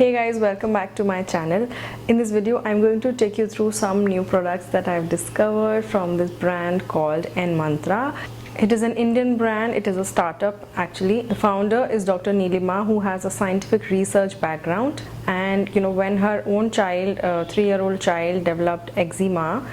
Hey guys, welcome back to my channel. In this video I'm going to take you through some new products that I've discovered from this brand called NMantra. It is an Indian brand. It is a startup actually. The founder is Dr. Nilima, who has a scientific research background, and when her own child, a 3-year-old child, developed eczema,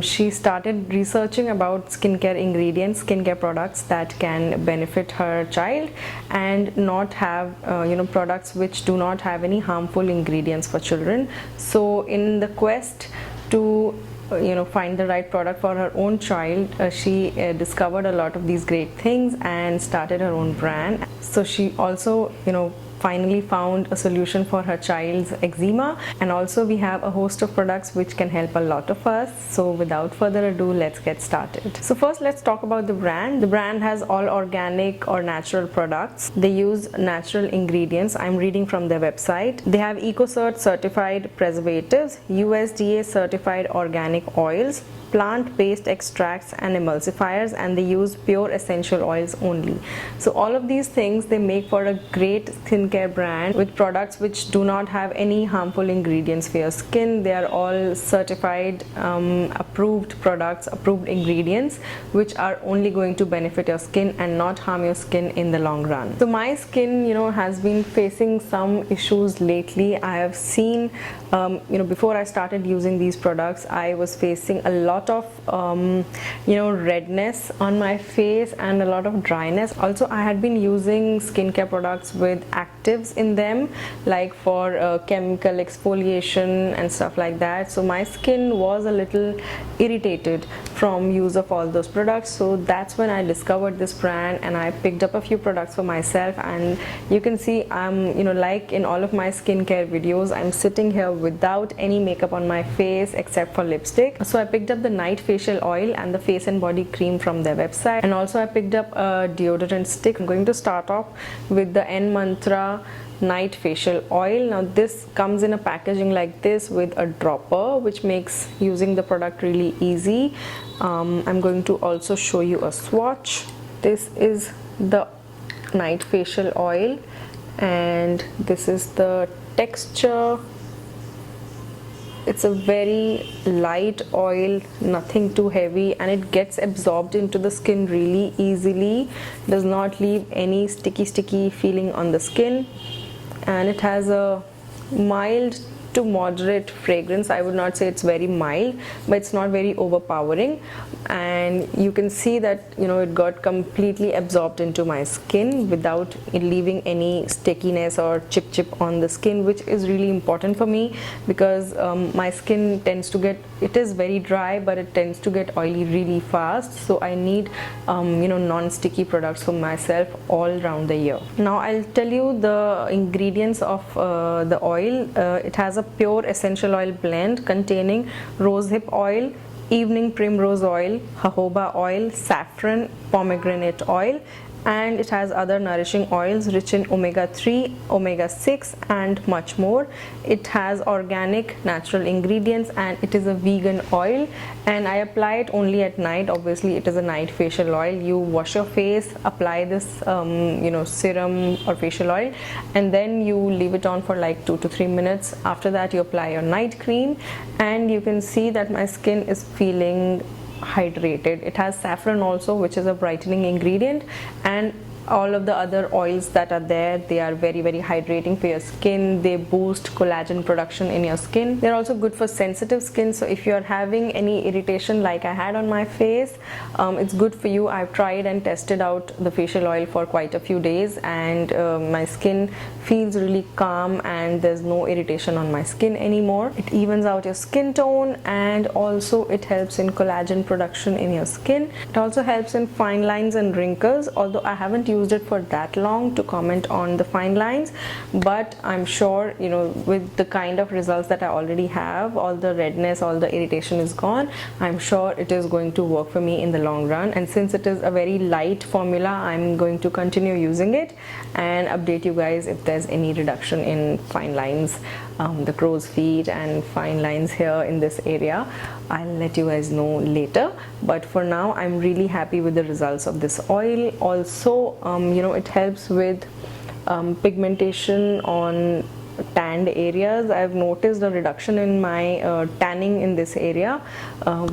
she started researching about skincare ingredients, skincare products that can benefit her child and not have products which do not have any harmful ingredients for children. So in the quest to find the right product for her own child, she discovered a lot of these great things and started her own brand. So she also finally found a solution for her child's eczema, and also we have a host of products which can help a lot of us. So without further ado, let's get started. So first, let's talk about the brand. The brand has all organic or natural products. They use natural ingredients. I'm reading from their website. They have EcoCert certified preservatives, USDA certified organic oils, plant-based extracts and emulsifiers, and they use pure essential oils only. So all of these things, they make for a great skincare brand with products which do not have any harmful ingredients for your skin. They are all certified, approved products, approved ingredients which are only going to benefit your skin and not harm your skin in the long run. So my skin has been facing some issues lately. I have seen before I started using these products, I was facing a lot of redness on my face and a lot of dryness. Also, I had been using skincare products with actives in them, like for chemical exfoliation and stuff like that. So my skin was a little irritated from use of all those products. So that's when I discovered this brand and I picked up a few products for myself. And you can see I'm like in all of my skincare videos, I'm sitting here without any makeup on my face except for lipstick. So I picked up the night facial oil and the face and body cream from their website, and also I picked up a deodorant stick. I'm going to start off with the NMantra night facial oil. Now this comes in a packaging like this with a dropper, which makes using the product really easy. I'm going to also show you a swatch. This is the night facial oil and this is the texture. It's a very light oil, nothing too heavy, and it gets absorbed into the skin really easily. Does not leave any sticky feeling on the skin, and it has a mild to moderate fragrance. I would not say it's very mild, but it's not very overpowering, and you can see that it got completely absorbed into my skin without it leaving any stickiness or chip on the skin, which is really important for me because my skin tends to get, it is very dry, but it tends to get oily really fast. So I need non-sticky products for myself all around the year. Now I'll tell you the ingredients of the oil. It has a pure essential oil blend containing rosehip oil, evening primrose oil, jojoba oil, saffron, pomegranate oil, and it has other nourishing oils rich in omega-3, omega-6 and much more. It has organic natural ingredients and it is a vegan oil, and I apply it only at night. Obviously it is a night facial oil. You wash your face, apply this serum or facial oil, and then you leave it on for like 2 to 3 minutes. After that you apply your night cream, and you can see that my skin is feeling hydrated. It has saffron also, which is a brightening ingredient, and all of the other oils that are there, they are very hydrating for your skin. They boost collagen production in your skin. They're also good for sensitive skin, so if you're having any irritation like I had on my face, it's good for you. I've tried and tested out the facial oil for quite a few days, and my skin feels really calm and there's no irritation on my skin anymore. It evens out your skin tone, and also it helps in collagen production in your skin. It also helps in fine lines and wrinkles, although I haven't used it for that long to comment on the fine lines, but I'm sure with the kind of results that I already have, all the redness, all the irritation is gone. I'm sure it is going to work for me in the long run, and since it is a very light formula, I'm going to continue using it and update you guys if there's any reduction in fine lines, the crow's feet and fine lines here in this area. I'll let you guys know later, but for now I'm really happy with the results of this oil. Also it helps with pigmentation on tanned areas. I've noticed a reduction in my tanning in this area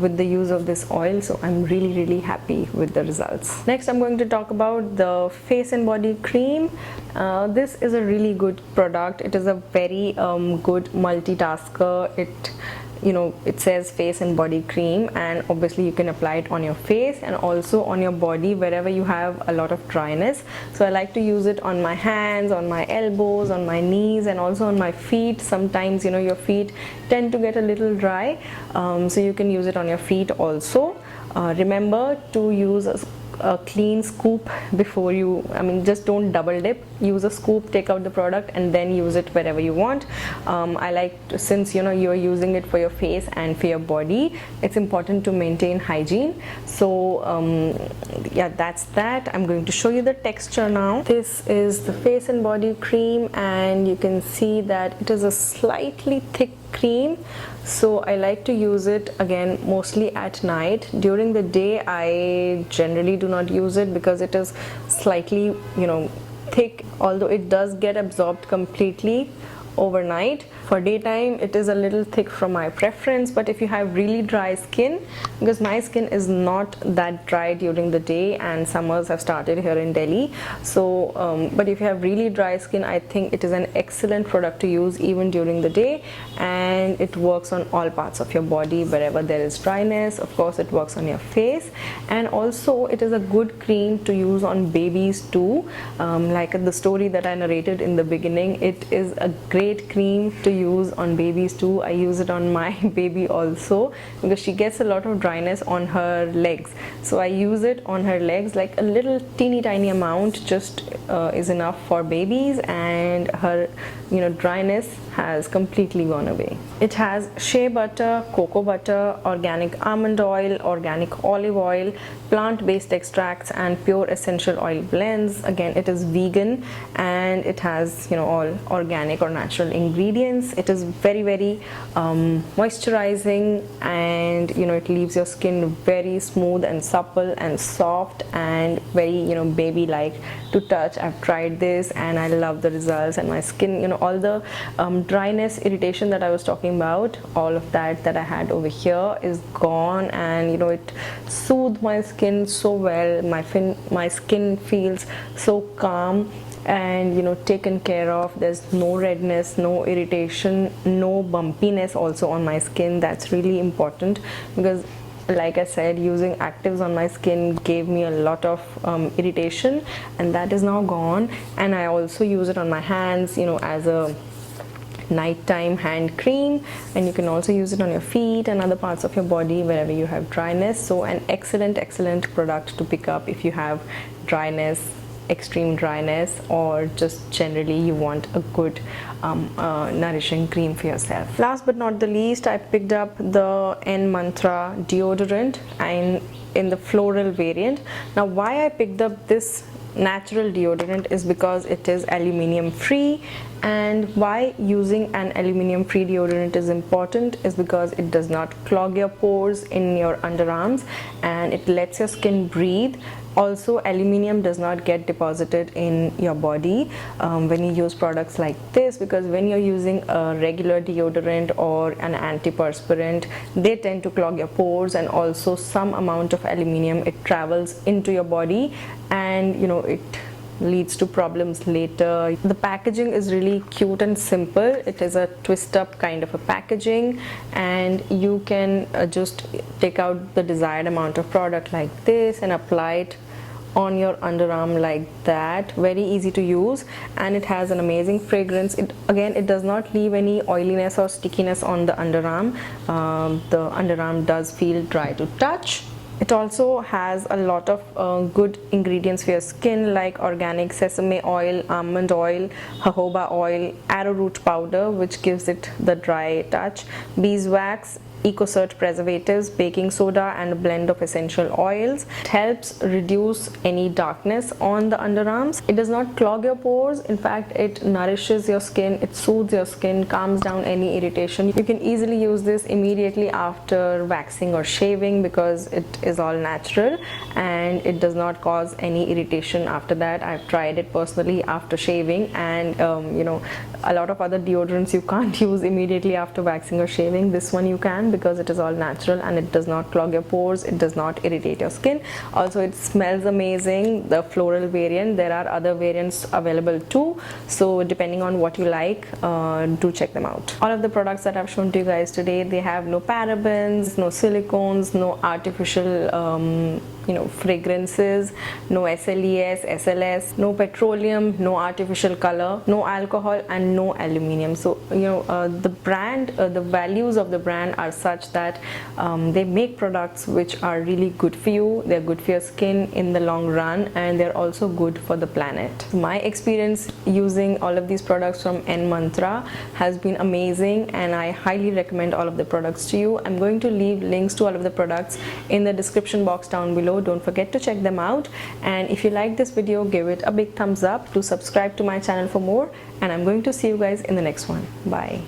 with the use of this oil, so I'm really happy with the results. Next, I'm going to talk about the face and body cream. This is a really good product. It is a very good multitasker. It says face and body cream, and obviously you can apply it on your face and also on your body wherever you have a lot of dryness. So I like to use it on my hands, on my elbows, on my knees, and also on my feet. Sometimes your feet tend to get a little dry, so you can use it on your feet also. Remember to use a clean scoop before you, just don't double dip. Use a scoop, take out the product, and then use it wherever you want. I like since you're using it for your face and for your body, it's important to maintain hygiene. So yeah, that's that. I'm going to show you the texture now. This is the face and body cream, and you can see that it is a slightly thick cream. So I like to use it again mostly at night. During the day I generally do not use it because it is slightly thick, although it does get absorbed completely overnight. For daytime it is a little thick from my preference, but if you have really dry skin, because my skin is not that dry during the day and summers have started here in Delhi, so but if you have really dry skin, I think it is an excellent product to use even during the day, and it works on all parts of your body wherever there is dryness. Of course it works on your face, and also it is a good cream to use on babies too. Like the story that I narrated in the beginning, it is a great cream to use on babies too. I use it on my baby also because she gets a lot of dryness on her legs, so I use it on her legs, like a little teeny tiny amount just is enough for babies, and her dryness has completely gone away. It has shea butter, cocoa butter, organic almond oil, organic olive oil, plant-based extracts, and pure essential oil blends. Again, it is vegan and it has all organic or natural ingredients. It is very moisturizing, and it leaves your skin very smooth and supple and soft and very baby like to touch. I've tried this and I love the results, and my skin, all the dryness, irritation that I was talking about, all of that I had over here is gone, and it soothed my skin so well. My skin feels so calm and taken care of. There's no redness, no irritation, no bumpiness also on my skin. That's really important because, like I said, using actives on my skin gave me a lot of irritation, and that is now gone. And I also use it on my hands as a nighttime hand cream, and you can also use it on your feet and other parts of your body wherever you have dryness. So an excellent product to pick up if you have dryness, extreme dryness, or just generally you want a good nourishing cream for yourself. Last but not the least, I picked up the NMantra deodorant in the floral variant. Now why I picked up this natural deodorant is because it is aluminium free, and why using an aluminium free deodorant is important is because it does not clog your pores in your underarms and it lets your skin breathe. Also, aluminium does not get deposited in your body when you use products like this, because when you're using a regular deodorant or an antiperspirant, they tend to clog your pores, and also some amount of aluminium, it travels into your body and it leads to problems later. The packaging is really cute and simple. It is a twist up kind of a packaging, and you can just take out the desired amount of product like this and apply it on your underarm like that. Very easy to use, and it has an amazing fragrance. It does not leave any oiliness or stickiness on the underarm. The underarm does feel dry to touch. It also has a lot of good ingredients for your skin, like organic sesame oil, almond oil, jojoba oil, arrowroot powder, which gives it the dry touch, beeswax, EcoCert preservatives, baking soda, and a blend of essential oils. It helps reduce any darkness on the underarms. It does not clog your pores. In fact, it nourishes your skin, it soothes your skin, calms down any irritation. You can easily use this immediately after waxing or shaving because it is all natural and it does not cause any irritation after that. I've tried it personally after shaving, and you know, a lot of other deodorants you can't use immediately after waxing or shaving. This one you can, because it is all natural and it does not clog your pores, it does not irritate your skin. Also, it smells amazing, the floral variant. There are other variants available too, so depending on what you like, do check them out. All of the products that I've shown to you guys today, they have no parabens, no silicones, no artificial you know, fragrances, no SLES, SLS, no petroleum, no artificial color, no alcohol, and no aluminium. So you know, the brand, the values of the brand are such that they make products which are really good for you. They're good for your skin in the long run, and they're also good for the planet. My experience using all of these products from NMantra has been amazing, and I highly recommend all of the products to you. I'm going to leave links to all of the products in the description box down below. Don't forget to check them out, and if you like this video, give it a big thumbs up. Do subscribe to my channel for more, and I'm going to see you guys in the next one. Bye.